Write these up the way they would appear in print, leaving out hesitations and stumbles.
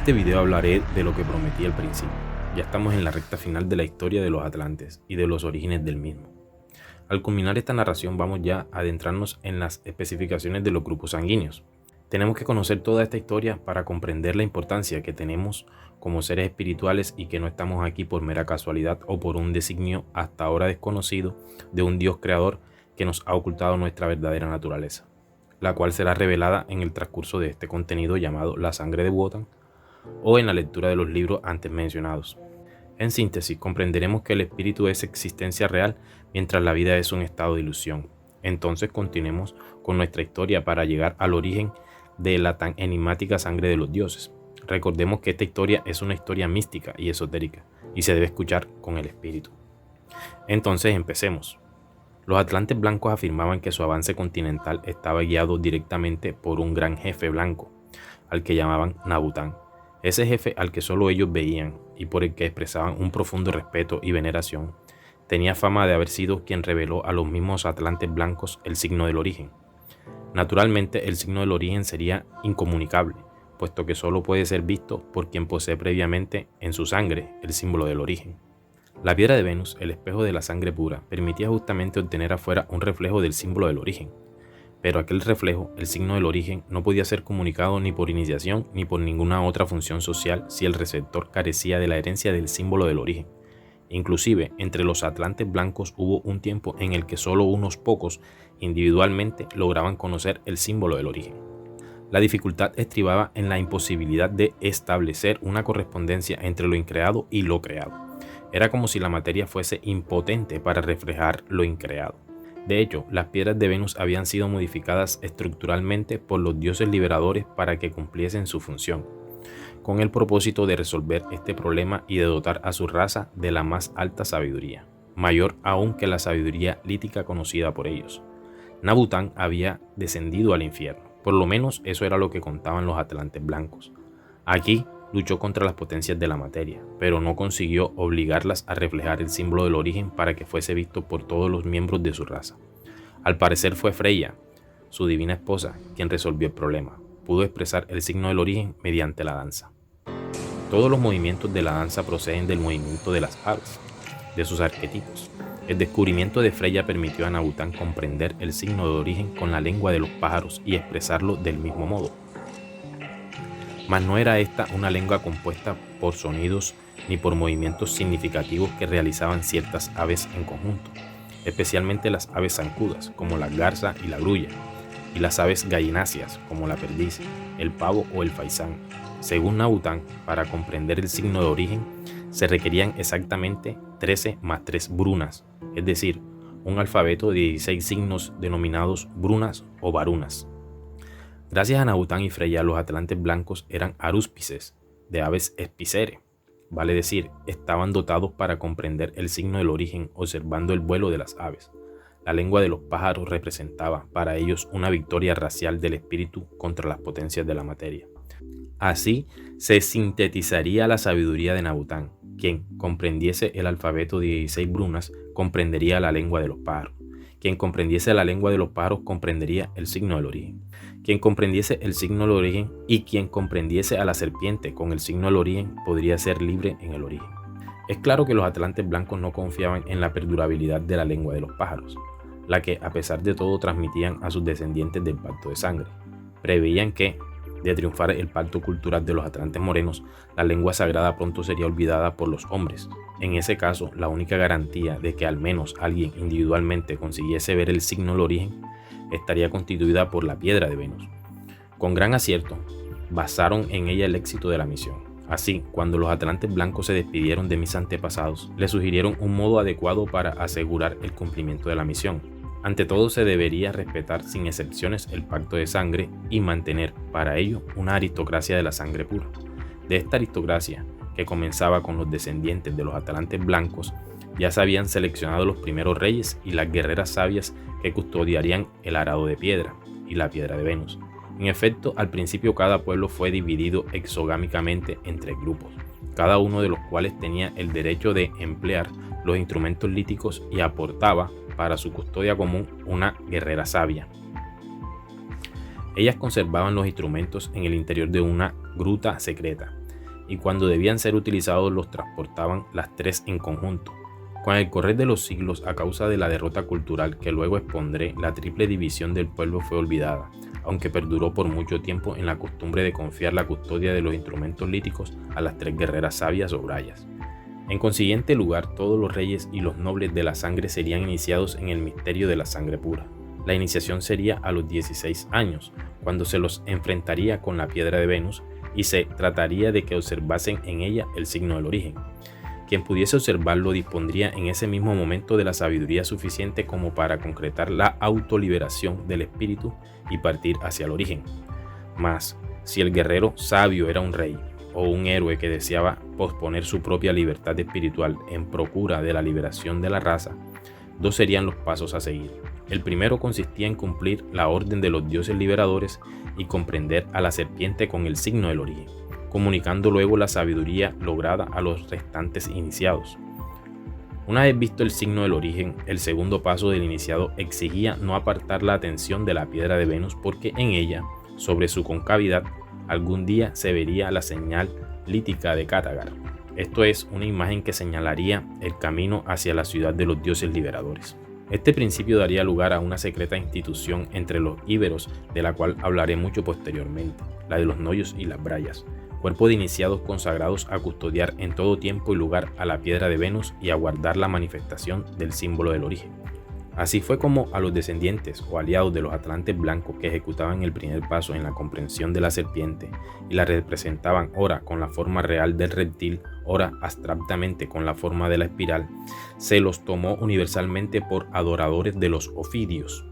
este video hablaré de lo que prometí al principio. Ya estamos en la recta final de la historia de los Atlantes y de los orígenes del mismo. Al culminar esta narración vamos ya a adentrarnos en las especificaciones de los grupos sanguíneos. Tenemos que conocer toda esta historia para comprender la importancia que tenemos como seres espirituales y que no estamos aquí por mera casualidad o por un designio hasta ahora desconocido de un Dios creador que nos ha ocultado nuestra verdadera naturaleza, la cual será revelada en el transcurso de este contenido llamado La Sangre de Wotan o en la lectura de los libros antes mencionados. En síntesis, comprenderemos que el espíritu es existencia real mientras la vida es un estado de ilusión. Entonces continuemos con nuestra historia para llegar al origen de la tan enigmática sangre de los dioses. Recordemos que esta historia es una historia mística y esotérica y se debe escuchar con el espíritu. Entonces empecemos. Los atlantes blancos afirmaban que su avance continental estaba guiado directamente por un gran jefe blanco, al que llamaban Nabután. Ese jefe al que solo ellos veían y por el que expresaban un profundo respeto y veneración, tenía fama de haber sido quien reveló a los mismos atlantes blancos el signo del origen. Naturalmente, el signo del origen sería incomunicable, puesto que solo puede ser visto por quien posee previamente en su sangre el símbolo del origen. La piedra de Venus, el espejo de la sangre pura, permitía justamente obtener afuera un reflejo del símbolo del origen. Pero aquel reflejo, el signo del origen, no podía ser comunicado ni por iniciación ni por ninguna otra función social si el receptor carecía de la herencia del símbolo del origen. Inclusive, entre los atlantes blancos hubo un tiempo en el que solo unos pocos individualmente lograban conocer el símbolo del origen. La dificultad estribaba en la imposibilidad de establecer una correspondencia entre lo increado y lo creado. Era como si la materia fuese impotente para reflejar lo increado. De hecho, las piedras de Venus habían sido modificadas estructuralmente por los dioses liberadores para que cumpliesen su función, con el propósito de resolver este problema y de dotar a su raza de la más alta sabiduría, mayor aún que la sabiduría lítica conocida por ellos. Nabután había descendido al infierno, por lo menos eso era lo que contaban los atlantes blancos. Aquí luchó contra las potencias de la materia, pero no consiguió obligarlas a reflejar el símbolo del origen para que fuese visto por todos los miembros de su raza. Al parecer fue Freya, su divina esposa, quien resolvió el problema. Pudo expresar el signo del origen mediante la danza. Todos los movimientos de la danza proceden del movimiento de las aves, de sus arquetipos. El descubrimiento de Freya permitió a Nabután comprender el signo de origen con la lengua de los pájaros y expresarlo del mismo modo. Mas no era esta una lengua compuesta por sonidos ni por movimientos significativos que realizaban ciertas aves en conjunto, especialmente las aves zancudas, como la garza y la grulla, y las aves gallináceas, como la perdiz, el pavo o el faisán. Según Nabután, para comprender el signo de origen, se requerían exactamente 13 más 3 brunas, es decir, un alfabeto de 16 signos denominados brunas o varunas. Gracias a Nabután y Freya, los atlantes blancos eran arúspices, de aves espicere, vale decir, estaban dotados para comprender el signo del origen observando el vuelo de las aves. La lengua de los pájaros representaba para ellos una victoria racial del espíritu contra las potencias de la materia. Así se sintetizaría la sabiduría de Nabután. Quien comprendiese el alfabeto de 16 brunas comprendería la lengua de los pájaros. Quien comprendiese la lengua de los pájaros comprendería el signo del origen. Quien comprendiese el signo del origen y quien comprendiese a la serpiente con el signo del origen podría ser libre en el origen. Es claro que los atlantes blancos no confiaban en la perdurabilidad de la lengua de los pájaros, la que a pesar de todo transmitían a sus descendientes del pacto de sangre. Preveían que, de triunfar el pacto cultural de los atlantes morenos, la lengua sagrada pronto sería olvidada por los hombres. En ese caso, la única garantía de que al menos alguien individualmente consiguiese ver el signo del origen estaría constituida por la piedra de Venus. Con gran acierto, basaron en ella el éxito de la misión. Así, cuando los atlantes blancos se despidieron de mis antepasados, les sugirieron un modo adecuado para asegurar el cumplimiento de la misión. Ante todo, se debería respetar sin excepciones el pacto de sangre y mantener para ello una aristocracia de la sangre pura. De esta aristocracia, que comenzaba con los descendientes de los atlantes blancos, ya se habían seleccionado los primeros reyes y las guerreras sabias que custodiarían el arado de piedra y la piedra de Venus. En efecto, al principio cada pueblo fue dividido exogámicamente en 3 grupos, cada uno de los cuales tenía el derecho de emplear los instrumentos líticos y aportaba para su custodia común una guerrera sabia. Ellas conservaban los instrumentos en el interior de una gruta secreta. y cuando debían ser utilizados los transportaban las tres en conjunto. Con el correr de los siglos, a causa de la derrota cultural que luego expondré, la triple división del pueblo fue olvidada, aunque perduró por mucho tiempo en la costumbre de confiar la custodia de los instrumentos líticos a las tres guerreras sabias o brayas. En consiguiente lugar, todos los reyes y los nobles de la sangre serían iniciados en el misterio de la sangre pura. La iniciación sería a los 16 años, cuando se los enfrentaría con la piedra de Venus y se trataría de que observasen en ella el signo del origen. Quien pudiese observarlo dispondría en ese mismo momento de la sabiduría suficiente como para concretar la autoliberación del espíritu y partir hacia el origen. Mas, si el guerrero sabio era un rey o un héroe que deseaba posponer su propia libertad espiritual en procura de la liberación de la raza, dos serían los pasos a seguir. El primero consistía en cumplir la orden de los dioses liberadores y comprender a la serpiente con el signo del origen, comunicando luego la sabiduría lograda a los restantes iniciados. Una vez visto el signo del origen, el segundo paso del iniciado exigía no apartar la atención de la piedra de Venus, porque en ella, sobre su concavidad, algún día se vería la señal lítica de Cátagar. Esto es, una imagen que señalaría el camino hacia la ciudad de los dioses liberadores. Este principio daría lugar a una secreta institución entre los íberos, de la cual hablaré mucho posteriormente, la de los noyos y las brayas, cuerpo de iniciados consagrados a custodiar en todo tiempo y lugar a la piedra de Venus y a guardar la manifestación del símbolo del origen. Así fue como a los descendientes o aliados de los atlantes blancos que ejecutaban el primer paso en la comprensión de la serpiente y la representaban ora con la forma real del reptil, ora abstractamente con la forma de la espiral, se los tomó universalmente por adoradores de los ofidios.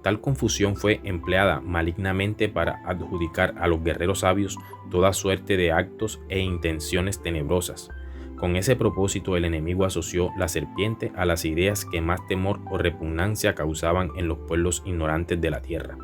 Tal confusión fue empleada malignamente para adjudicar a los guerreros sabios toda suerte de actos e intenciones tenebrosas. Con ese propósito, el enemigo asoció la serpiente a las ideas que más temor o repugnancia causaban en los pueblos ignorantes de la tierra: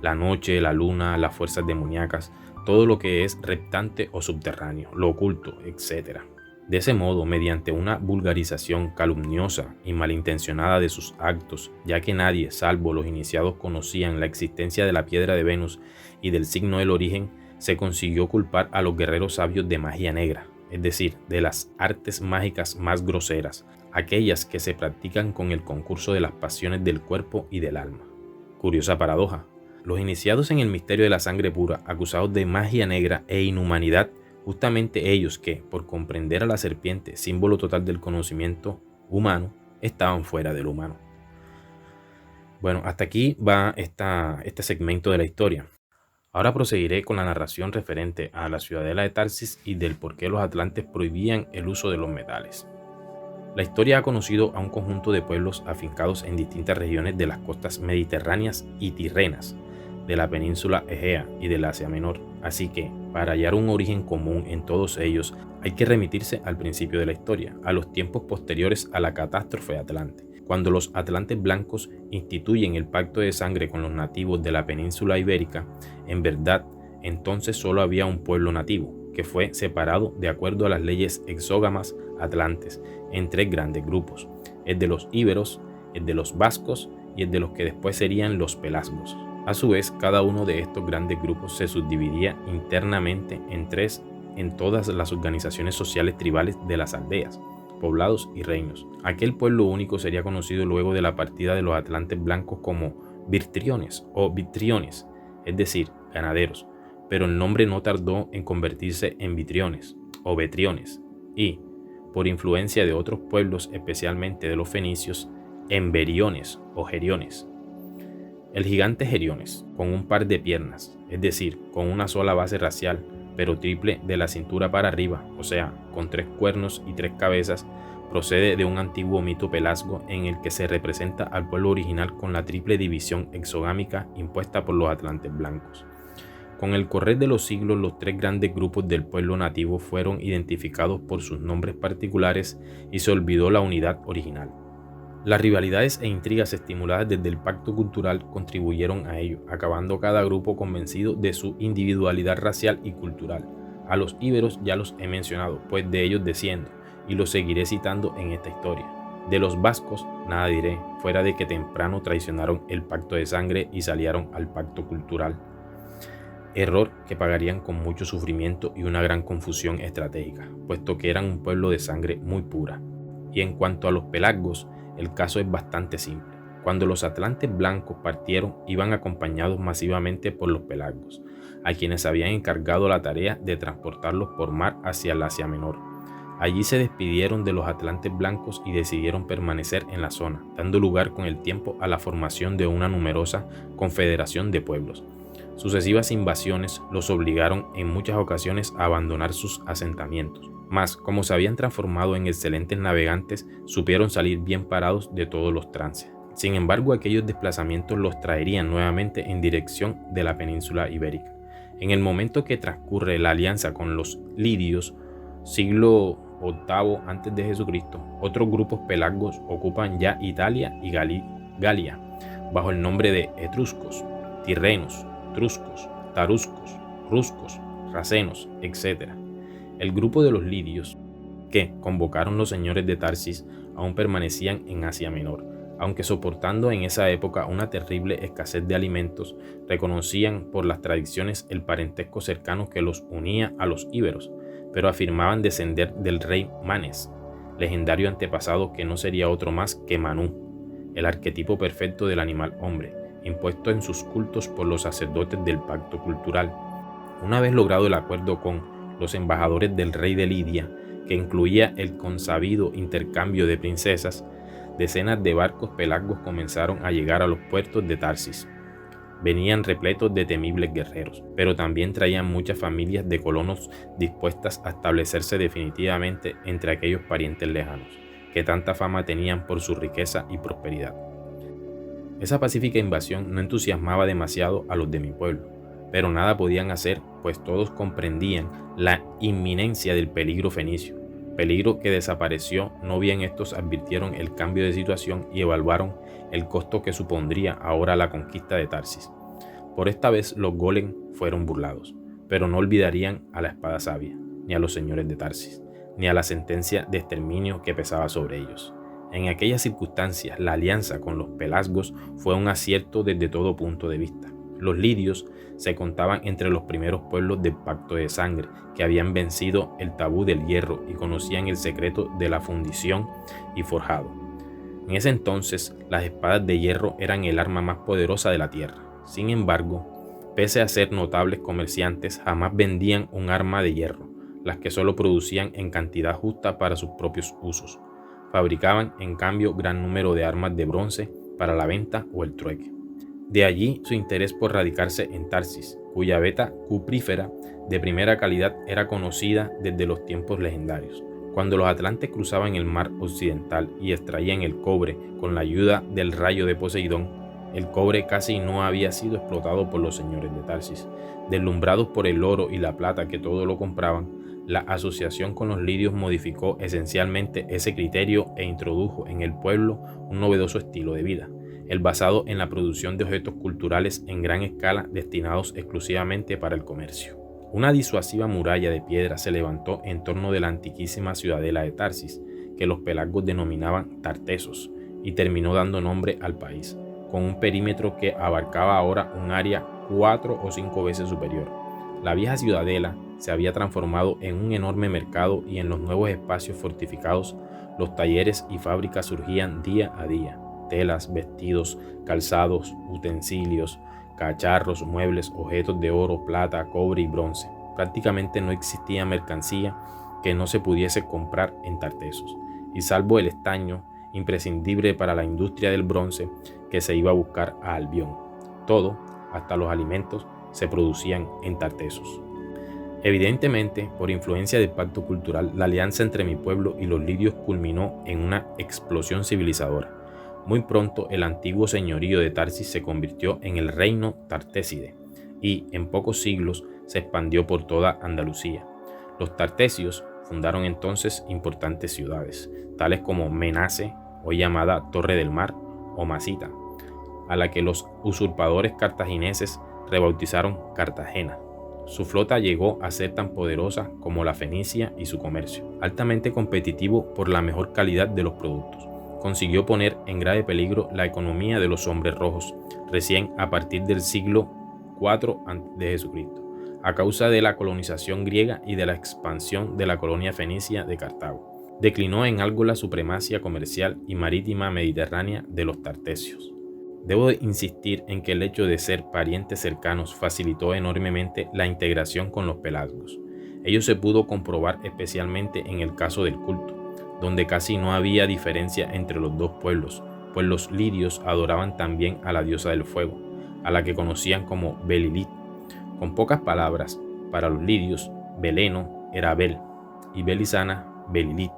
la noche, la luna, las fuerzas demoníacas, todo lo que es reptante o subterráneo, lo oculto, etc. De ese modo, mediante una vulgarización calumniosa y malintencionada de sus actos, ya que nadie, salvo los iniciados, conocían la existencia de la piedra de Venus y del signo del origen, se consiguió culpar a los guerreros sabios de magia negra, es decir, de las artes mágicas más groseras, aquellas que se practican con el concurso de las pasiones del cuerpo y del alma. Curiosa paradoja: los iniciados en el misterio de la sangre pura, acusados de magia negra e inhumanidad, justamente ellos que, por comprender a la serpiente, símbolo total del conocimiento humano, estaban fuera del humano. Bueno, hasta aquí va este segmento de la historia. Ahora proseguiré con la narración referente a la ciudadela de Tarsis y del por qué los atlantes prohibían el uso de los metales. La historia ha conocido a un conjunto de pueblos afincados en distintas regiones de las costas mediterráneas y tirrenas, de la península Egea y del Asia Menor, así que, para hallar un origen común en todos ellos, hay que remitirse al principio de la historia, a los tiempos posteriores a la catástrofe atlante, cuando los atlantes blancos instituyen el pacto de sangre con los nativos de la península ibérica. En verdad, entonces solo había un pueblo nativo, que fue separado de acuerdo a las leyes exógamas atlantes en tres grandes grupos: el de los íberos, el de los vascos y el de los que después serían los pelasgos. A su vez, cada uno de estos grandes grupos se subdividía internamente en tres en todas las organizaciones sociales tribales de las aldeas, poblados y reinos. Aquel pueblo único sería conocido luego de la partida de los atlantes blancos como virtriones o vitriones, es decir, ganaderos, pero el nombre no tardó en convertirse en vitriones o betriones y, por influencia de otros pueblos, especialmente de los fenicios, en beriones o geriones. El gigante Geriones, con un par de piernas, es decir, con una sola base racial, pero triple de la cintura para arriba, o sea, con 3 cuernos y 3 cabezas, procede de un antiguo mito pelasgo en el que se representa al pueblo original con la triple división exogámica impuesta por los atlantes blancos. Con el correr de los siglos, los 3 grandes grupos del pueblo nativo fueron identificados por sus nombres particulares y se olvidó la unidad original. Las rivalidades e intrigas estimuladas desde el pacto cultural contribuyeron a ello, acabando cada grupo convencido de su individualidad racial y cultural. A los íberos ya los he mencionado, pues de ellos desciendo, y los seguiré citando en esta historia. De los vascos nada diré, fuera de que temprano traicionaron el pacto de sangre y salieron al pacto cultural. error que pagarían con mucho sufrimiento y una gran confusión estratégica, puesto que eran un pueblo de sangre muy pura. Y en cuanto a los pelasgos, el caso es bastante simple. Cuando los atlantes blancos partieron, iban acompañados masivamente por los pelasgos, a quienes habían encargado la tarea de transportarlos por mar hacia el Asia Menor. Allí se despidieron de los atlantes blancos y decidieron permanecer en la zona, dando lugar con el tiempo a la formación de una numerosa confederación de pueblos. Sucesivas invasiones los obligaron en muchas ocasiones a abandonar sus asentamientos, mas como se habían transformado en excelentes navegantes, supieron salir bien parados de todos los trances. Sin embargo, aquellos desplazamientos los traerían nuevamente en dirección de la península ibérica. En el momento que transcurre la alianza con los lidios, siglo VIII a.C., otros grupos pelasgos ocupan ya Italia y Galia, bajo el nombre de etruscos, tirrenos, truscos, taruscos, ruscos, racenos, etc. El grupo de los lidios, que convocaron los señores de Tarsis, aún permanecían en Asia Menor, aunque soportando en esa época una terrible escasez de alimentos, reconocían por las tradiciones el parentesco cercano que los unía a los íberos, pero afirmaban descender del rey Manes, legendario antepasado que no sería otro más que Manú, el arquetipo perfecto del animal hombre, impuesto en sus cultos por los sacerdotes del pacto cultural. Una vez logrado el acuerdo con los embajadores del rey de Lidia, que incluía el consabido intercambio de princesas, decenas de barcos pelasgos comenzaron a llegar a los puertos de Tarsis. Venían repletos de temibles guerreros, pero también traían muchas familias de colonos dispuestas a establecerse definitivamente entre aquellos parientes lejanos, que tanta fama tenían por su riqueza y prosperidad. Esa pacífica invasión no entusiasmaba demasiado a los de mi pueblo, pero nada podían hacer, pues todos comprendían la inminencia del peligro fenicio, peligro que desapareció no bien estos advirtieron el cambio de situación y evaluaron el costo que supondría ahora la conquista de Tarsis. Por esta vez los golem fueron burlados, pero no olvidarían a la espada sabia, ni a los señores de Tarsis, ni a la sentencia de exterminio que pesaba sobre ellos. En aquellas circunstancias, la alianza con los pelasgos fue un acierto desde todo punto de vista. Los lidios se contaban entre los primeros pueblos del pacto de sangre, que habían vencido el tabú del hierro y conocían el secreto de la fundición y forjado. En ese entonces, las espadas de hierro eran el arma más poderosa de la tierra. Sin embargo, pese a ser notables comerciantes, jamás vendían un arma de hierro, las que solo producían en cantidad justa para sus propios usos. Fabricaban, en cambio, gran número de armas de bronce para la venta o el trueque. De allí su interés por radicarse en Tarsis, cuya veta cuprífera de primera calidad era conocida desde los tiempos legendarios. Cuando los atlantes cruzaban el mar occidental y extraían el cobre con la ayuda del rayo de Poseidón, el cobre casi no había sido explotado por los señores de Tarsis. Deslumbrados por el oro y la plata que todo lo compraban, la asociación con los lidios modificó esencialmente ese criterio e introdujo en el pueblo un novedoso estilo de vida, el basado en la producción de objetos culturales en gran escala destinados exclusivamente para el comercio. Una disuasiva muralla de piedra se levantó en torno de la antiquísima ciudadela de Tarsis, que los pelasgos denominaban Tartesos, y terminó dando nombre al país, con un perímetro que abarcaba ahora un área 4 o 5 veces superior. La vieja ciudadela se había transformado en un enorme mercado y en los nuevos espacios fortificados los talleres y fábricas surgían día a día. Telas, vestidos, calzados, utensilios, cacharros, muebles, objetos de oro, plata, cobre y bronce. Prácticamente no existía mercancía que no se pudiese comprar en Tartesos, y salvo el estaño, imprescindible para la industria del bronce, que se iba a buscar a Albión. Todo, hasta los alimentos, se producían en Tartesos. Evidentemente, por influencia del pacto cultural, la alianza entre mi pueblo y los lidios culminó en una explosión civilizadora. Muy pronto el antiguo señorío de Tarsis se convirtió en el reino Tartéside y en pocos siglos se expandió por toda Andalucía. Los tartesios fundaron entonces importantes ciudades, tales como Menace, hoy llamada Torre del Mar, o Masita, a la que los usurpadores cartagineses rebautizaron Cartagena. Su flota llegó a ser tan poderosa como la fenicia y su comercio, altamente competitivo por la mejor calidad de los productos. Consiguió poner en grave peligro la economía de los hombres rojos, recién a partir del siglo IV a.C. a causa de la colonización griega y de la expansión de la colonia fenicia de Cartago. Declinó en algo la supremacía comercial y marítima mediterránea de los tartesios. Debo insistir en que el hecho de ser parientes cercanos facilitó enormemente la integración con los pelasgos. Ello se pudo comprobar especialmente en el caso del culto, donde casi no había diferencia entre los dos pueblos, pues los lidios adoraban también a la diosa del fuego, a la que conocían como Belilit. Con pocas palabras, para los lidios, Beleno era Bel y Belisana Belilit,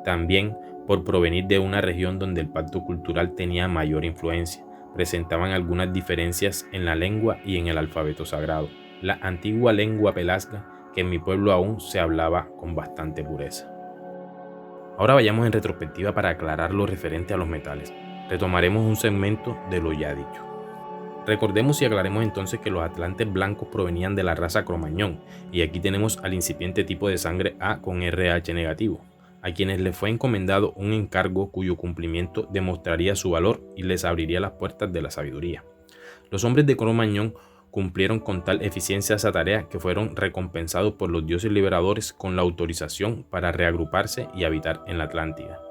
también por provenir de una región donde el pacto cultural tenía mayor influencia. Presentaban algunas diferencias en la lengua y en el alfabeto sagrado, la antigua lengua pelasga que en mi pueblo aún se hablaba con bastante pureza. Ahora vayamos en retrospectiva para aclarar lo referente a los metales. Retomaremos un segmento de lo ya dicho. Recordemos y aclaremos entonces que los atlantes blancos provenían de la raza Cromañón, y aquí tenemos al incipiente tipo de sangre A con RH negativo, a quienes les fue encomendado un encargo cuyo cumplimiento demostraría su valor y les abriría las puertas de la sabiduría. Los hombres de Cromañón cumplieron con tal eficiencia esa tarea que fueron recompensados por los dioses liberadores con la autorización para reagruparse y habitar en la Atlántida.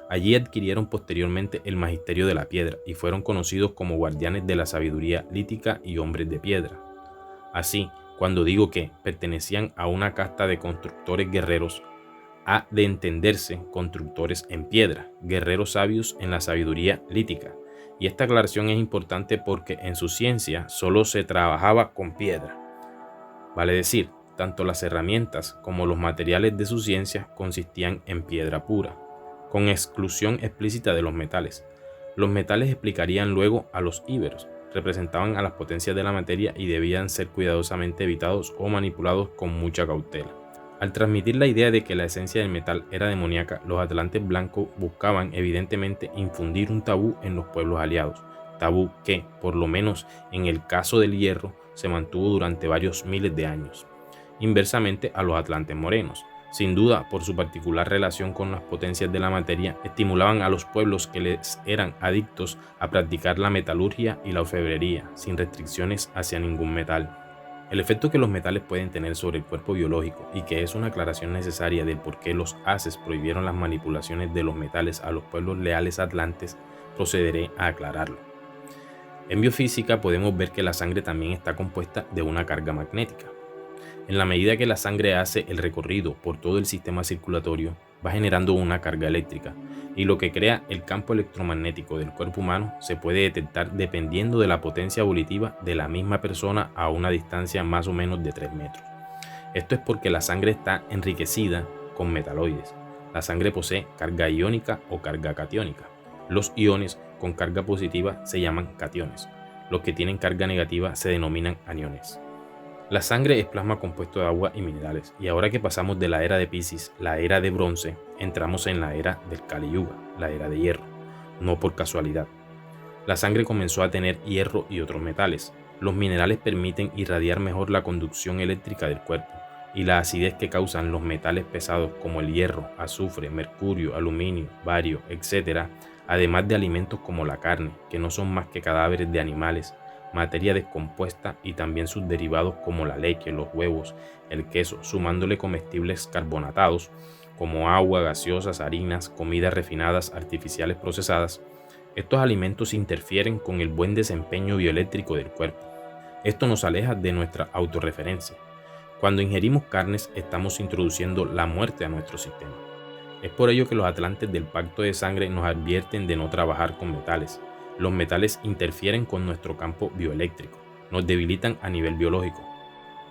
Allí adquirieron posteriormente el magisterio de la piedra y fueron conocidos como guardianes de la sabiduría lítica y hombres de piedra. Así, cuando digo que pertenecían a una casta de constructores guerreros, ha de entenderse constructores en piedra, guerreros sabios en la sabiduría lítica. Y esta aclaración es importante porque en su ciencia solo se trabajaba con piedra. Vale decir, tanto las herramientas como los materiales de su ciencia consistían en piedra pura, con exclusión explícita de los metales. Los metales explicarían luego a los íberos, representaban a las potencias de la materia y debían ser cuidadosamente evitados o manipulados con mucha cautela. Al transmitir la idea de que la esencia del metal era demoníaca, los atlantes blancos buscaban evidentemente infundir un tabú en los pueblos aliados, tabú que, por lo menos en el caso del hierro, se mantuvo durante varios miles de años. Inversamente a los atlantes morenos, sin duda por su particular relación con las potencias de la materia, estimulaban a los pueblos que les eran adictos a practicar la metalurgia y la orfebrería, sin restricciones hacia ningún metal. El efecto que los metales pueden tener sobre el cuerpo biológico, y que es una aclaración necesaria del por qué los haces prohibieron las manipulaciones de los metales a los pueblos leales atlantes, procederé a aclararlo. En biofísica podemos ver que la sangre también está compuesta de una carga magnética. En la medida que la sangre hace el recorrido por todo el sistema circulatorio, va generando una carga eléctrica, y lo que crea el campo electromagnético del cuerpo humano se puede detectar dependiendo de la potencia volitiva de la misma persona a una distancia más o menos de 3 metros. Esto es porque la sangre está enriquecida con metaloides. La sangre posee carga iónica o carga catiónica. Los iones con carga positiva se llaman cationes. Los que tienen carga negativa se denominan aniones. La sangre es plasma compuesto de agua y minerales, y ahora que pasamos de la era de Piscis, la era de bronce, entramos en la era del Kali Yuga, la era de hierro, no por casualidad. La sangre comenzó a tener hierro y otros metales. Los minerales permiten irradiar mejor la conducción eléctrica del cuerpo, y la acidez que causan los metales pesados como el hierro, azufre, mercurio, aluminio, bario, etc., además de alimentos como la carne, que no son más que cadáveres de animales, materia descompuesta, y también sus derivados como la leche, los huevos, el queso, sumándole comestibles carbonatados como agua, gaseosas, harinas, comidas refinadas, artificiales procesadas. Estos alimentos interfieren con el buen desempeño bioeléctrico del cuerpo. Esto nos aleja de nuestra autorreferencia. Cuando ingerimos carnes, estamos introduciendo la muerte a nuestro sistema. Es por ello que los atlantes del pacto de sangre nos advierten de no trabajar con metales. Los metales interfieren con nuestro campo bioeléctrico, nos debilitan a nivel biológico,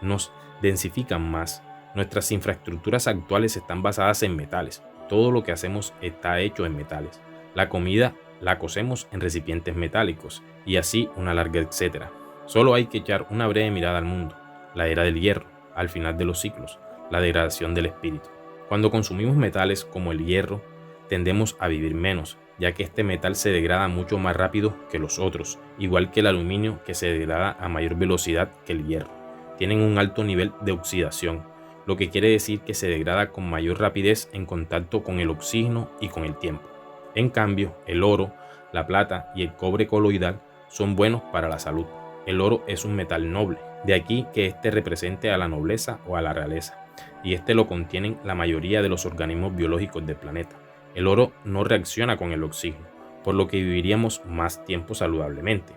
nos densifican más. Nuestras infraestructuras actuales están basadas en metales. Todo lo que hacemos está hecho en metales. La comida la cocemos en recipientes metálicos, y así una larga etcétera. Solo hay que echar una breve mirada al mundo, la era del hierro, al final de los ciclos, la degradación del espíritu. Cuando consumimos metales como el hierro, tendemos a vivir menos, ya que este metal se degrada mucho más rápido que los otros, igual que el aluminio, que se degrada a mayor velocidad que el hierro. Tienen un alto nivel de oxidación, lo que quiere decir que se degrada con mayor rapidez en contacto con el oxígeno y con el tiempo. En cambio, el oro, la plata y el cobre coloidal son buenos para la salud. El oro es un metal noble, De aquí que este represente a la nobleza o a la realeza, y este lo contienen la mayoría de los organismos biológicos del planeta. El oro no reacciona con el oxígeno, por lo que viviríamos más tiempo saludablemente.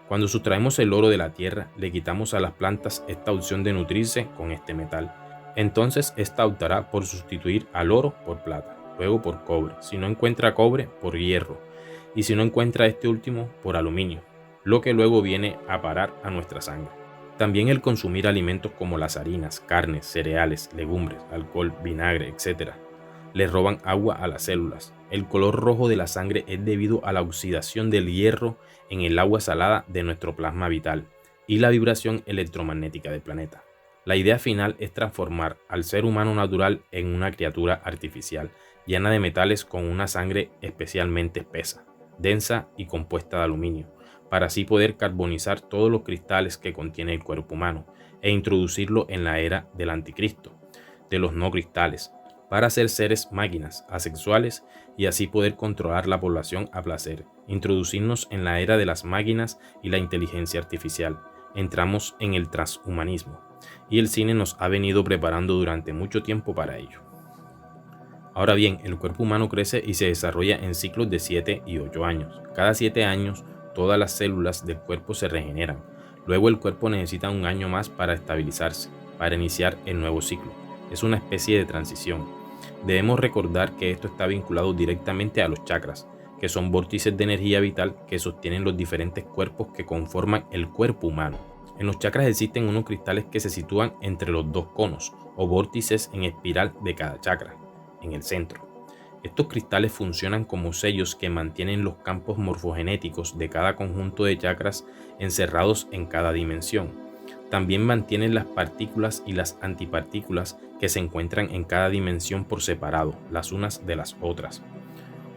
Cuando sustraemos el oro de la tierra, le quitamos a las plantas esta opción de nutrirse con este metal. Entonces esta optará por sustituir al oro por plata, luego por cobre, si no encuentra cobre, por hierro, y si no encuentra este último, por aluminio, lo que luego viene a parar a nuestra sangre. También el consumir alimentos como las harinas, carnes, cereales, legumbres, alcohol, vinagre, etc. le roban agua a las células. El color rojo de la sangre es debido a la oxidación del hierro en el agua salada de nuestro plasma vital y la vibración electromagnética del planeta. La idea final es transformar al ser humano natural en una criatura artificial, llena de metales con una sangre especialmente espesa, densa y compuesta de aluminio, para así poder carbonizar todos los cristales que contiene el cuerpo humano e introducirlo en la era del anticristo, de los no cristales, para ser seres máquinas, asexuales y así poder controlar la población a placer, introducirnos en la era de las máquinas y la inteligencia artificial. Entramos en el transhumanismo y el cine nos ha venido preparando durante mucho tiempo para ello. Ahora bien, el cuerpo humano crece y se desarrolla en ciclos de 7 y 8 años. Cada 7 años, todas las células del cuerpo se regeneran. Luego el cuerpo necesita un año más para estabilizarse, para iniciar el nuevo ciclo. Es una especie de transición. Debemos recordar que esto está vinculado directamente a los chakras, que son vórtices de energía vital que sostienen los diferentes cuerpos que conforman el cuerpo humano. En los chakras existen unos cristales que se sitúan entre los dos conos o vórtices en espiral de cada chakra, en el centro. Estos cristales funcionan como sellos que mantienen los campos morfogenéticos de cada conjunto de chakras encerrados en cada dimensión. También mantienen las partículas y las antipartículas que se encuentran en cada dimensión por separado, las unas de las otras.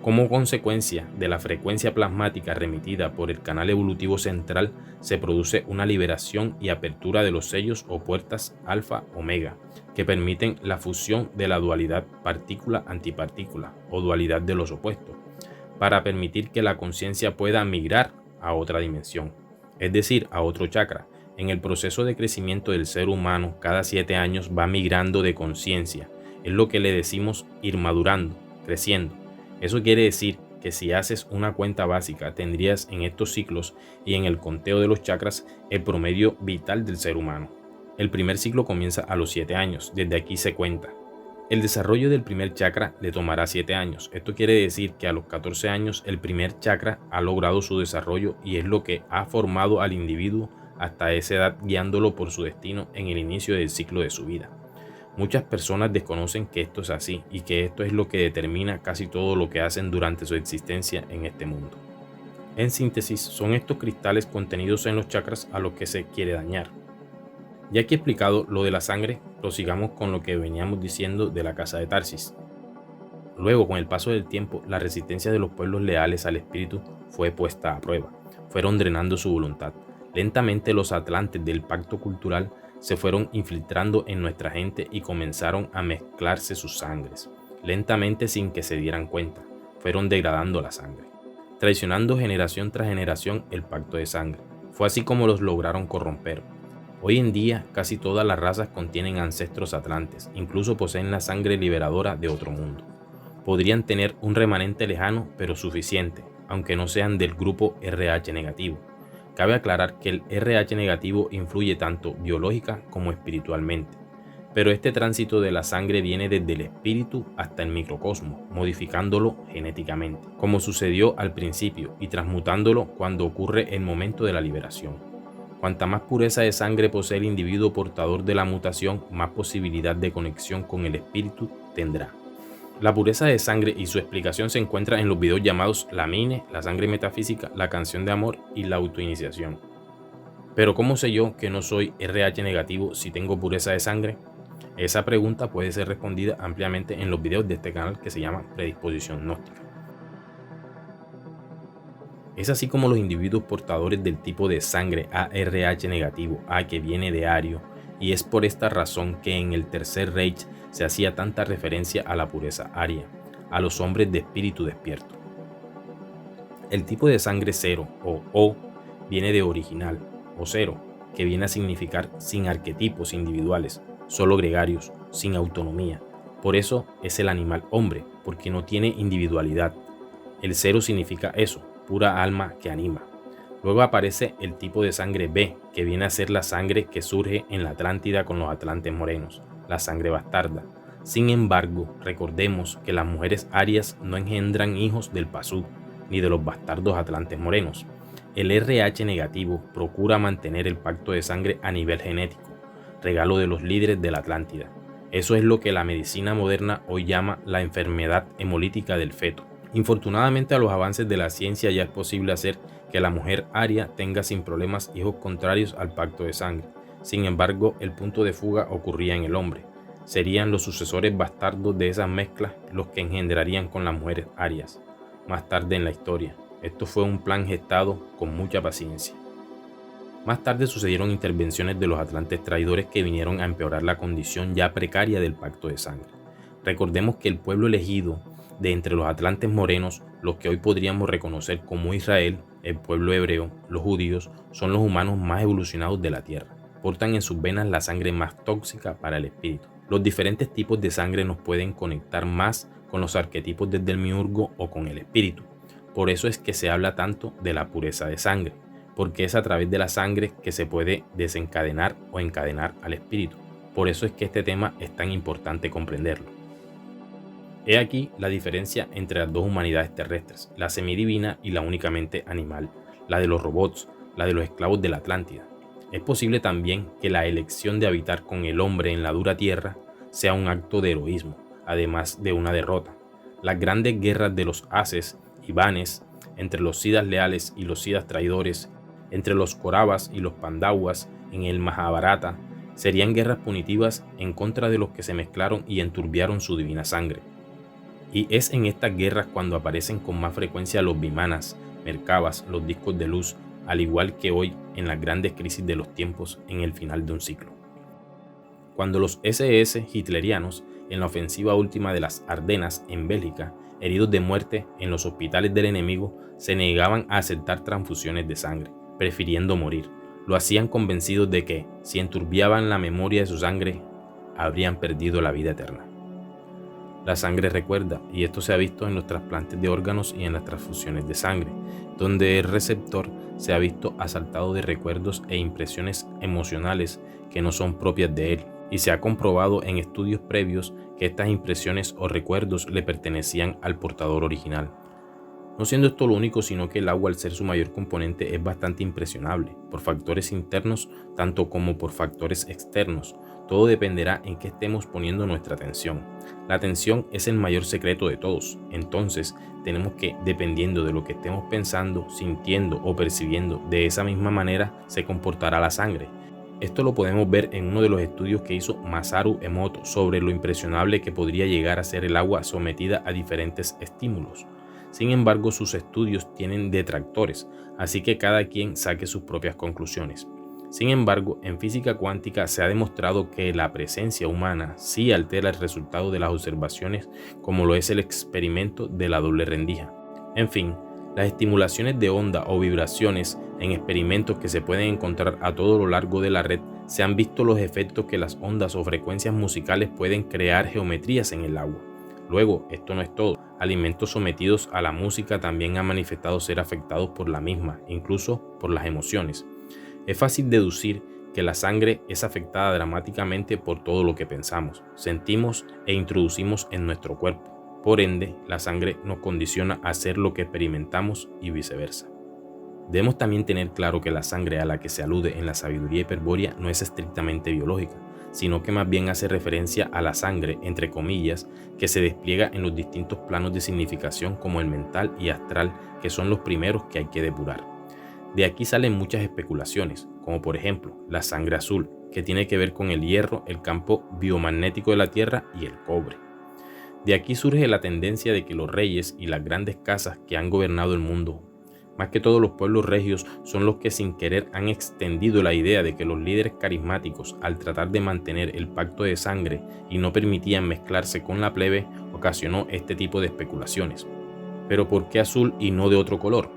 Como consecuencia de la frecuencia plasmática remitida por el canal evolutivo central, se produce una liberación y apertura de los sellos o puertas alfa-omega, que permiten la fusión de la dualidad partícula-antipartícula o dualidad de los opuestos, para permitir que la conciencia pueda migrar a otra dimensión, es decir, a otro chakra. En el proceso de crecimiento del ser humano, cada 7 años va migrando de conciencia, es lo que le decimos ir madurando, creciendo. Eso quiere decir que si haces una cuenta básica, tendrías en estos ciclos y en el conteo de los chakras el promedio vital del ser humano. El primer ciclo comienza a los 7 años, desde aquí se cuenta. El desarrollo del primer chakra le tomará 7 años. Esto quiere decir que a los 14 años el primer chakra ha logrado su desarrollo y es lo que ha formado al individuo hasta esa edad, guiándolo por su destino en el inicio del ciclo de su vida. Muchas personas desconocen que esto es así y que esto es lo que determina casi todo lo que hacen durante su existencia en este mundo. En síntesis, son estos cristales contenidos en los chakras a los que se quiere dañar. Ya que he explicado lo de la sangre, prosigamos con lo que veníamos diciendo de la casa de Tarsis. Luego, con el paso del tiempo, la resistencia de los pueblos leales al espíritu fue puesta a prueba. Fueron drenando su voluntad. Lentamente los atlantes del pacto cultural se fueron infiltrando en nuestra gente y comenzaron a mezclarse sus sangres. Lentamente, sin que se dieran cuenta, fueron degradando la sangre, traicionando generación tras generación el pacto de sangre. Fue así como los lograron corromper. Hoy en día, casi todas las razas contienen ancestros atlantes, incluso poseen la sangre liberadora de otro mundo. Podrían tener un remanente lejano, pero suficiente, aunque no sean del grupo RH negativo. Cabe aclarar que el RH negativo influye tanto biológica como espiritualmente, pero este tránsito de la sangre viene desde el espíritu hasta el microcosmo, modificándolo genéticamente, como sucedió al principio, y transmutándolo cuando ocurre el momento de la liberación. Cuanta más pureza de sangre posee el individuo portador de la mutación, más posibilidad de conexión con el espíritu tendrá. La pureza de sangre y su explicación se encuentra en los videos llamados La Mine, la sangre metafísica, la canción de amor y la autoiniciación. Pero ¿cómo sé yo que no soy RH negativo si tengo pureza de sangre? Esa pregunta puede ser respondida ampliamente en los videos de este canal que se llama Predisposición Gnóstica. Es así como los individuos portadores del tipo de sangre ARH negativo, A que viene de Ario, y es por esta razón que en el Tercer Reich se hacía tanta referencia a la pureza aria, a los hombres de espíritu despierto. El tipo de sangre 0 o O viene de original o cero, que viene a significar sin arquetipos individuales, solo gregarios, sin autonomía. Por eso es el animal hombre, porque no tiene individualidad. El cero significa eso, pura alma que anima. Luego aparece el tipo de sangre B, que viene a ser la sangre que surge en la Atlántida con los atlantes morenos, la sangre bastarda. Sin embargo, recordemos que las mujeres arias no engendran hijos del Pasú, ni de los bastardos atlantes morenos. El RH negativo procura mantener el pacto de sangre a nivel genético, regalo de los líderes de la Atlántida. Eso es lo que la medicina moderna hoy llama la enfermedad hemolítica del feto. Infortunadamente, a los avances de la ciencia ya es posible hacer que la mujer aria tenga sin problemas hijos contrarios al pacto de sangre. Sin embargo, el punto de fuga ocurría en el hombre. Serían los sucesores bastardos de esas mezclas los que engendrarían con las mujeres arias. Más tarde en la historia, esto fue un plan gestado con mucha paciencia. Más tarde sucedieron intervenciones de los atlantes traidores que vinieron a empeorar la condición ya precaria del pacto de sangre. Recordemos que el pueblo elegido de entre los atlantes morenos, los que hoy podríamos reconocer como Israel, el pueblo hebreo, los judíos, son los humanos más evolucionados de la tierra. Portan en sus venas la sangre más tóxica para el espíritu. Los diferentes tipos de sangre nos pueden conectar más con los arquetipos del demiurgo o con el espíritu. Por eso es que se habla tanto de la pureza de sangre, porque es a través de la sangre que se puede desencadenar o encadenar al espíritu. Por eso es que este tema es tan importante comprenderlo. He aquí la diferencia entre las dos humanidades terrestres, la semidivina y la únicamente animal, la de los robots, la de los esclavos de la Atlántida. Es posible también que la elección de habitar con el hombre en la dura tierra sea un acto de heroísmo, además de una derrota. Las grandes guerras de los Ases y Vanes, entre los Siddhas leales y los Siddhas traidores, entre los Kauravas y los Pandavas en el Mahabharata, serían guerras punitivas en contra de los que se mezclaron y enturbiaron su divina sangre. Y es en estas guerras cuando aparecen con más frecuencia los Vimanas, Merkabas, los discos de luz, al igual que hoy en las grandes crisis de los tiempos en el final de un ciclo. Cuando los SS hitlerianos, en la ofensiva última de las Ardenas en Bélgica, heridos de muerte en los hospitales del enemigo, se negaban a aceptar transfusiones de sangre, prefiriendo morir. Lo hacían convencidos de que, si enturbiaban la memoria de su sangre, habrían perdido la vida eterna. La sangre recuerda, y esto se ha visto en los trasplantes de órganos y en las transfusiones de sangre, donde el receptor se ha visto asaltado de recuerdos e impresiones emocionales que no son propias de él, y se ha comprobado en estudios previos que estas impresiones o recuerdos le pertenecían al portador original. No siendo esto lo único, sino que el agua, al ser su mayor componente, es bastante impresionable, por factores internos tanto como por factores externos. Todo dependerá en qué estemos poniendo nuestra atención. La atención es el mayor secreto de todos, entonces tenemos que, dependiendo de lo que estemos pensando, sintiendo o percibiendo, de esa misma manera se comportará la sangre. Esto lo podemos ver en uno de los estudios que hizo Masaru Emoto sobre lo impresionable que podría llegar a ser el agua sometida a diferentes estímulos. Sin embargo, sus estudios tienen detractores, así que cada quien saque sus propias conclusiones. Sin embargo, en física cuántica se ha demostrado que la presencia humana sí altera el resultado de las observaciones, como lo es el experimento de la doble rendija. En fin, las estimulaciones de onda o vibraciones en experimentos que se pueden encontrar a todo lo largo de la red, se han visto los efectos que las ondas o frecuencias musicales pueden crear geometrías en el agua. Luego, esto no es todo. Alimentos sometidos a la música también han manifestado ser afectados por la misma, incluso por las emociones. Es fácil deducir que la sangre es afectada dramáticamente por todo lo que pensamos, sentimos e introducimos en nuestro cuerpo. Por ende, la sangre nos condiciona a hacer lo que experimentamos y viceversa. Debemos también tener claro que la sangre a la que se alude en la sabiduría hiperbórea no es estrictamente biológica, sino que más bien hace referencia a la sangre, entre comillas, que se despliega en los distintos planos de significación como el mental y astral, que son los primeros que hay que depurar. De aquí salen muchas especulaciones, como por ejemplo la sangre azul, que tiene que ver con el hierro, el campo biomagnético de la Tierra y el cobre. De aquí surge la tendencia de que los reyes y las grandes casas que han gobernado el mundo, más que todos los pueblos regios, son los que sin querer han extendido la idea de que los líderes carismáticos, al tratar de mantener el pacto de sangre y no permitían mezclarse con la plebe, ocasionó este tipo de especulaciones. Pero ¿por qué azul y no de otro color?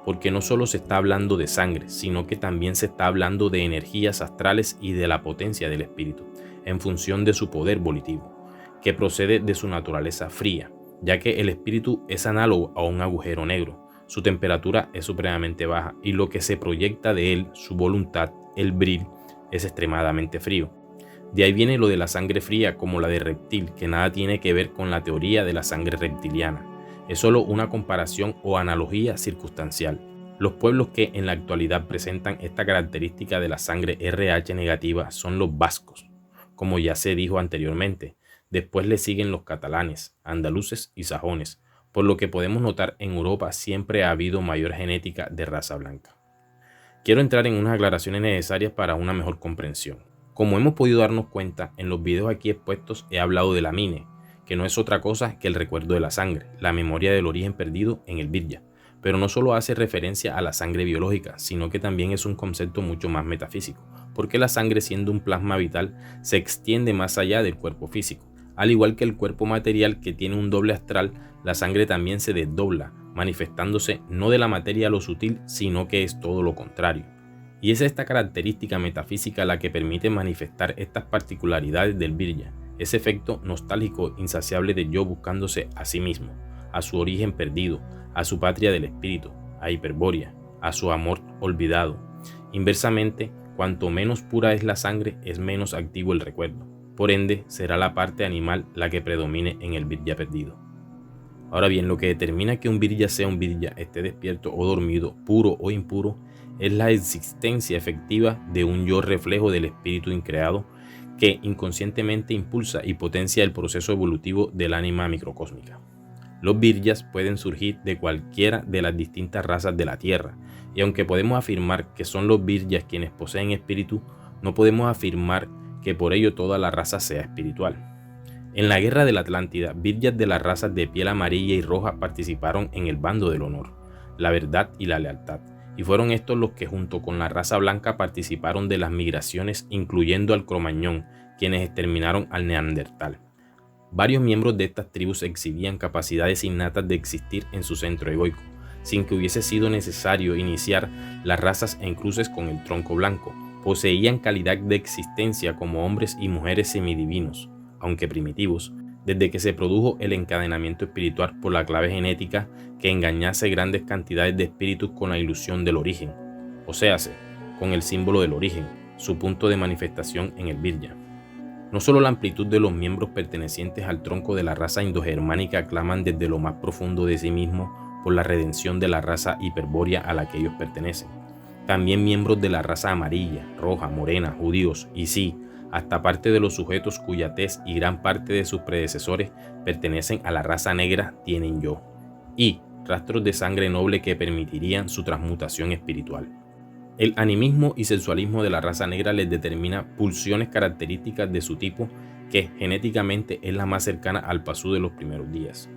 porque no solo se está hablando de sangre, sino que también se está hablando de energías astrales y de la potencia del espíritu, en función de su poder volitivo, que procede de su naturaleza fría, ya que el espíritu es análogo a un agujero negro. Su temperatura es supremamente baja y lo que se proyecta de él, su voluntad, el bril, es extremadamente frío. De ahí viene lo de la sangre fría como la de reptil, que nada tiene que ver con la teoría de la sangre reptiliana. Es solo una comparación o analogía circunstancial. Los pueblos que en la actualidad presentan esta característica de la sangre RH negativa son los vascos, como ya se dijo anteriormente. Después le siguen los catalanes, andaluces y sajones, por lo que podemos notar en Europa siempre ha habido mayor genética de raza blanca. Quiero entrar en unas aclaraciones necesarias para una mejor comprensión. Como hemos podido darnos cuenta, en los videos aquí expuestos he hablado de la mine, que no es otra cosa que el recuerdo de la sangre, la memoria del origen perdido en el Virya. Pero no solo hace referencia a la sangre biológica, sino que también es un concepto mucho más metafísico, porque la sangre, siendo un plasma vital, se extiende más allá del cuerpo físico. Al igual que el cuerpo material que tiene un doble astral, la sangre también se desdobla, manifestándose no de la materia a lo sutil, sino que es todo lo contrario. Y es esta característica metafísica la que permite manifestar estas particularidades del Virya, ese efecto nostálgico insaciable de yo buscándose a sí mismo, a su origen perdido, a su patria del espíritu, a Hiperbórea, a su amor olvidado. Inversamente, cuanto menos pura es la sangre, es menos activo el recuerdo. Por ende, será la parte animal la que predomine en el Virya perdido. Ahora bien, lo que determina que un Virya sea un Virya, esté despierto o dormido, puro o impuro, es la existencia efectiva de un yo reflejo del espíritu increado que inconscientemente impulsa y potencia el proceso evolutivo del ánima microcósmica. Los Viryas pueden surgir de cualquiera de las distintas razas de la Tierra, y aunque podemos afirmar que son los Viryas quienes poseen espíritu, no podemos afirmar que por ello toda la raza sea espiritual. En la Guerra de la Atlántida, Viryas de las razas de piel amarilla y roja participaron en el bando del honor, la verdad y la lealtad, y fueron estos los que junto con la raza blanca participaron de las migraciones, incluyendo al Cromañón, quienes exterminaron al Neandertal. Varios miembros de estas tribus exhibían capacidades innatas de existir en su centro egoico, sin que hubiese sido necesario iniciar las razas en cruces con el tronco blanco. Poseían calidad de existencia como hombres y mujeres semidivinos, aunque primitivos, desde que se produjo el encadenamiento espiritual por la clave genética que engañase grandes cantidades de espíritus con la ilusión del origen, o séase, con el símbolo del origen, su punto de manifestación en el Virya. No solo la amplitud de los miembros pertenecientes al tronco de la raza indogermánica claman desde lo más profundo de sí mismo por la redención de la raza hiperbórea a la que ellos pertenecen. También miembros de la raza amarilla, roja, morena, judíos y sí, hasta parte de los sujetos cuya tez y gran parte de sus predecesores pertenecen a la raza negra tienen yo, y rastros de sangre noble que permitirían su transmutación espiritual. El animismo y sensualismo de la raza negra les determina pulsiones características de su tipo que genéticamente es la más cercana al pasú de los primeros días.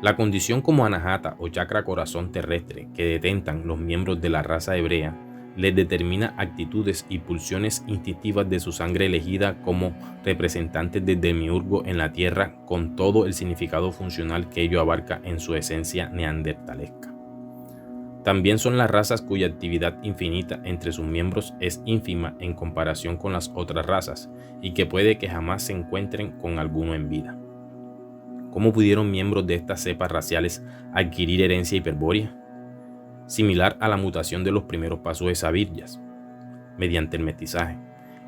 La condición como anahata o chakra corazón terrestre que detentan los miembros de la raza hebrea les determina actitudes y pulsiones instintivas de su sangre elegida como representantes del demiurgo en la tierra, con todo el significado funcional que ello abarca en su esencia neandertalesca. También son las razas cuya actividad infinita entre sus miembros es ínfima en comparación con las otras razas y que puede que jamás se encuentren con alguno en vida. ¿Cómo pudieron miembros de estas cepas raciales adquirir herencia hiperbórea? Similar a la mutación de los primeros pasos de Sabiryas, mediante el mestizaje,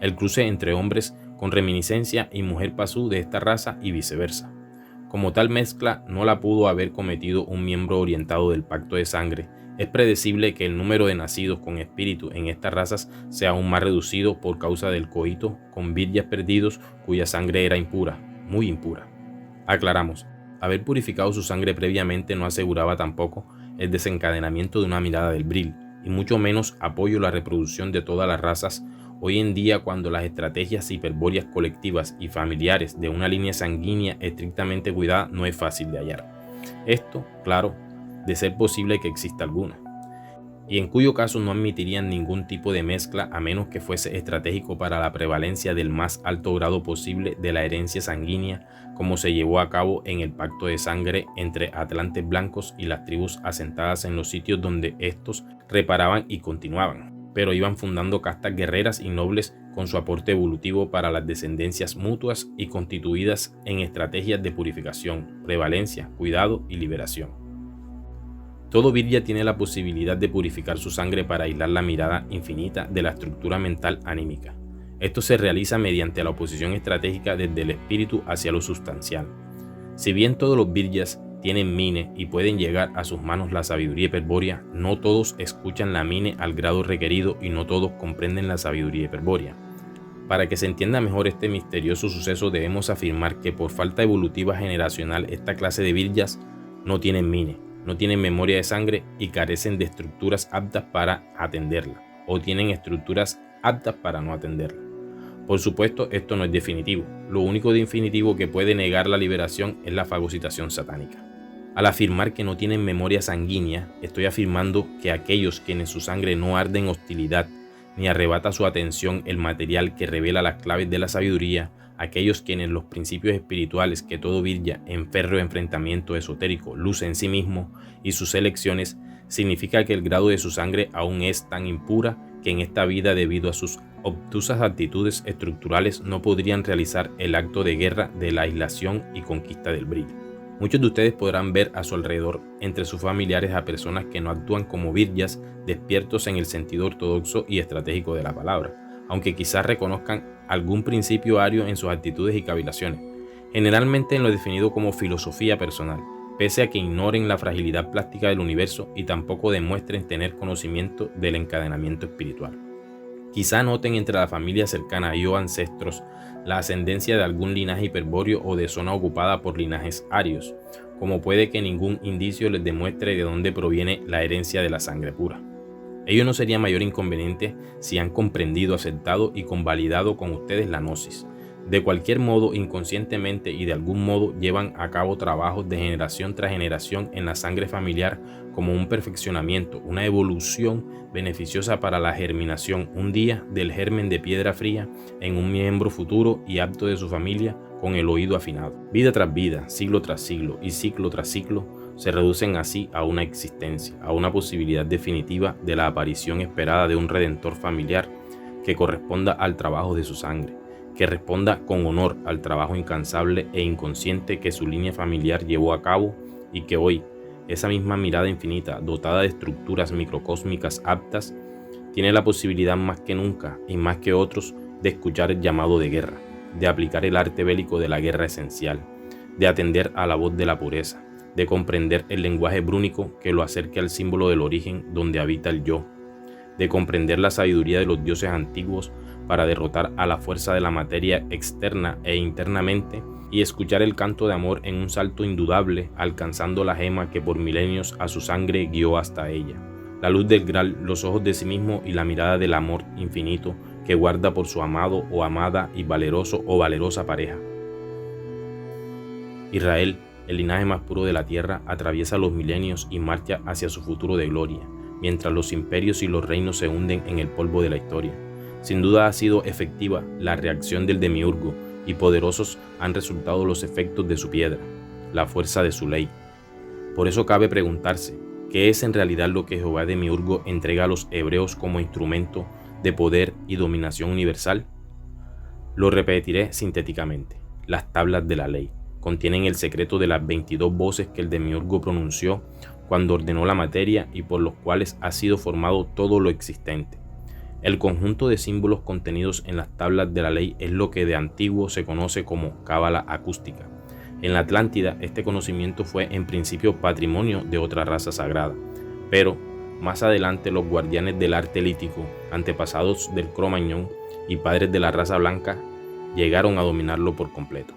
el cruce entre hombres con reminiscencia y mujer pasú de esta raza y viceversa. Como tal mezcla no la pudo haber cometido un miembro orientado del pacto de sangre, es predecible que el número de nacidos con espíritu en estas razas sea aún más reducido por causa del coito con Viryas perdidos cuya sangre era impura, muy impura. Aclaramos, haber purificado su sangre previamente no aseguraba tampoco el desencadenamiento de una mirada del Bril, y mucho menos apoyo la reproducción de todas las razas hoy en día cuando las estrategias hiperbóreas colectivas y familiares de una línea sanguínea estrictamente cuidada no es fácil de hallar. Esto, claro, de ser posible que exista alguna. y en cuyo caso no admitirían ningún tipo de mezcla a menos que fuese estratégico para la prevalencia del más alto grado posible de la herencia sanguínea, como se llevó a cabo en el pacto de sangre entre atlantes blancos y las tribus asentadas en los sitios donde estos reparaban y continuaban, pero iban fundando castas guerreras y nobles con su aporte evolutivo para las descendencias mutuas y constituidas en estrategias de purificación, prevalencia, cuidado y liberación. Todo Virya tiene la posibilidad de purificar su sangre para aislar la mirada infinita de la estructura mental anímica. Esto se realiza mediante la oposición estratégica desde el espíritu hacia lo sustancial. Si bien todos los Viryas tienen mine y pueden llegar a sus manos la sabiduría hiperbórea, no todos escuchan la mine al grado requerido y no todos comprenden la sabiduría hiperbórea. Para que se entienda mejor este misterioso suceso, debemos afirmar que por falta evolutiva generacional esta clase de Viryas no tienen mine, no tienen memoria de sangre y carecen de estructuras aptas para atenderla, o tienen estructuras aptas para no atenderla. Por supuesto, esto no es definitivo. Lo único definitivo que puede negar la liberación es la fagocitación satánica. Al afirmar que no tienen memoria sanguínea, estoy afirmando que aquellos quienes su sangre no arde en hostilidad, ni arrebata su atención el material que revela las claves de la sabiduría, aquellos quienes los principios espirituales que todo Virya en férreo enfrentamiento esotérico luce en sí mismo y sus elecciones, significa que el grado de su sangre aún es tan impura que en esta vida, debido a sus obtusas actitudes estructurales, no podrían realizar el acto de guerra de la aislación y conquista del brillo. Muchos de ustedes podrán ver a su alrededor entre sus familiares a personas que no actúan como Viryas despiertos en el sentido ortodoxo y estratégico de la palabra, aunque quizás reconozcan algún principio ario en sus actitudes y cavilaciones, generalmente en lo definido como filosofía personal, pese a que ignoren la fragilidad plástica del universo y tampoco demuestren tener conocimiento del encadenamiento espiritual. Quizá noten entre la familia cercana y o ancestros la ascendencia de algún linaje hiperbóreo o de zona ocupada por linajes arios, como puede que ningún indicio les demuestre de dónde proviene la herencia de la sangre pura. Ello no sería mayor inconveniente si han comprendido, aceptado y convalidado con ustedes la gnosis. De cualquier modo, inconscientemente y de algún modo llevan a cabo trabajos de generación tras generación en la sangre familiar como un perfeccionamiento, una evolución beneficiosa para la germinación un día del germen de piedra fría en un miembro futuro y apto de su familia con el oído afinado. Vida tras vida, siglo tras siglo y ciclo tras ciclo se reducen así a una existencia, a una posibilidad definitiva de la aparición esperada de un redentor familiar que corresponda al trabajo de su sangre, que responda con honor al trabajo incansable e inconsciente que su línea familiar llevó a cabo y que hoy, esa misma mirada infinita, dotada de estructuras microcósmicas aptas, tiene la posibilidad más que nunca y más que otros de escuchar el llamado de guerra, de aplicar el arte bélico de la guerra esencial, de atender a la voz de la pureza, de comprender el lenguaje brúnico que lo acerque al símbolo del origen donde habita el yo, de comprender la sabiduría de los dioses antiguos para derrotar a la fuerza de la materia externa e internamente y escuchar el canto de amor en un salto indudable, alcanzando la gema que por milenios a su sangre guió hasta ella. La luz del Graal, los ojos de sí mismo y la mirada del amor infinito que guarda por su amado o amada y valeroso o valerosa pareja. Israel, el linaje más puro de la tierra, atraviesa los milenios y marcha hacia su futuro de gloria, mientras los imperios y los reinos se hunden en el polvo de la historia. Sin duda ha sido efectiva la reacción del demiurgo y poderosos han resultado los efectos de su piedra, la fuerza de su ley. Por eso cabe preguntarse, ¿qué es en realidad lo que Jehová demiurgo entrega a los hebreos como instrumento de poder y dominación universal? Lo repetiré sintéticamente. Las tablas de la ley contienen el secreto de las 22 voces que el demiurgo pronunció cuando ordenó la materia y por los cuales ha sido formado todo lo existente. El conjunto de símbolos contenidos en las tablas de la ley es lo que de antiguo se conoce como cábala acústica. En la Atlántida, este conocimiento fue en principio patrimonio de otra raza sagrada, pero más adelante los guardianes del arte lítico, antepasados del Cro-Magnon y padres de la raza blanca, llegaron a dominarlo por completo.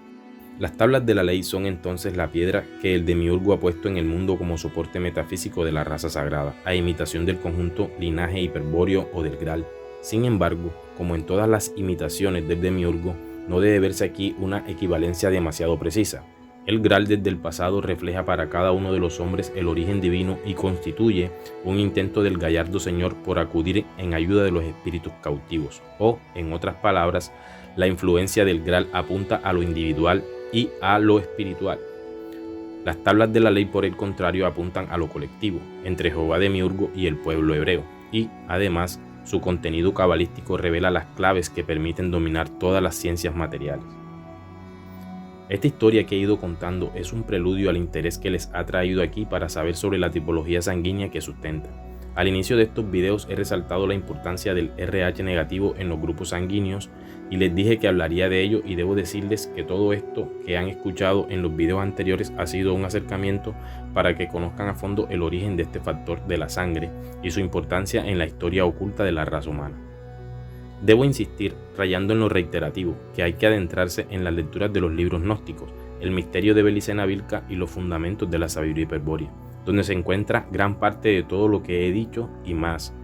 Las tablas de la ley son entonces la piedra que el demiurgo ha puesto en el mundo como soporte metafísico de la raza sagrada, a imitación del conjunto linaje hiperbóreo o del Graal. Sin embargo, como en todas las imitaciones del demiurgo, no debe verse aquí una equivalencia demasiado precisa. El Graal desde el pasado refleja para cada uno de los hombres el origen divino y constituye un intento del gallardo señor por acudir en ayuda de los espíritus cautivos, o, en otras palabras, la influencia del Graal apunta a lo individual y a lo espiritual. Las tablas de la ley, por el contrario, apuntan a lo colectivo, entre Jehová Demiurgo y el pueblo hebreo, y, además, su contenido cabalístico revela las claves que permiten dominar todas las ciencias materiales. Esta historia que he ido contando es un preludio al interés que les ha traído aquí para saber sobre la tipología sanguínea que sustenta. Al inicio de estos videos he resaltado la importancia del RH negativo en los grupos sanguíneos y les dije que hablaría de ello, y debo decirles que todo esto que han escuchado en los videos anteriores ha sido un acercamiento para que conozcan a fondo el origen de este factor de la sangre y su importancia en la historia oculta de la raza humana. Debo insistir, rayando en lo reiterativo, que hay que adentrarse en las lecturas de los libros gnósticos, el misterio de Belicena Vilca y los fundamentos de la sabiduría hiperbórea, donde se encuentra gran parte de todo lo que he dicho y más.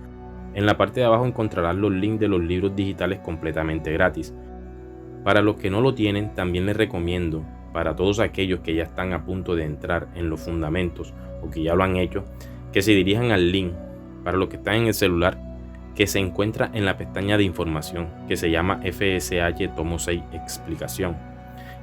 En la parte de abajo encontrarán los links de los libros digitales completamente gratis. Para los que no lo tienen, también les recomiendo, para todos aquellos que ya están a punto de entrar en los fundamentos o que ya lo han hecho, que se dirijan al link, para los que están en el celular, que se encuentra en la pestaña de información, que se llama FSH Tomo 6 Explicación.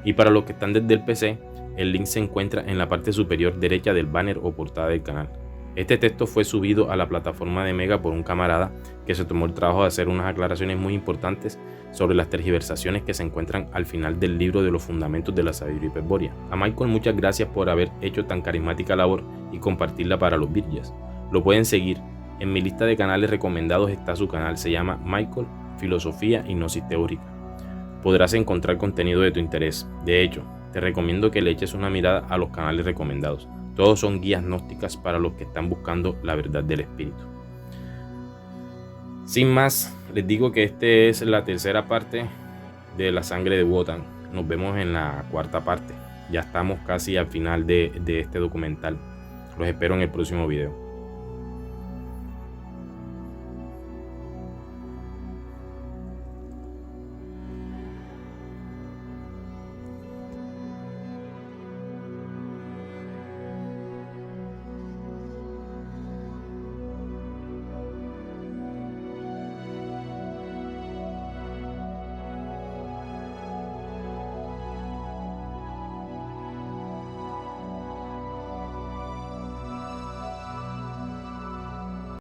Y para los que están desde el PC, el link se encuentra en la parte superior derecha del banner o portada del canal. Este texto fue subido a la plataforma de Mega por un camarada que se tomó el trabajo de hacer unas aclaraciones muy importantes sobre las tergiversaciones que se encuentran al final del libro de los fundamentos de la sabiduría hiperbórea. A Michael, muchas gracias por haber hecho tan carismática labor y compartirla para los Virgas. Lo pueden seguir. En mi lista de canales recomendados está su canal, se llama Michael Filosofía y Gnosis Teórica. Podrás encontrar contenido de tu interés. De hecho, te recomiendo que le eches una mirada a los canales recomendados. Todos son guías gnósticas para los que están buscando la verdad del espíritu. Sin más, les digo que esta es la tercera parte de la sangre de Wotan. Nos vemos en la cuarta parte. Ya estamos casi al final de este documental. Los espero en el próximo video.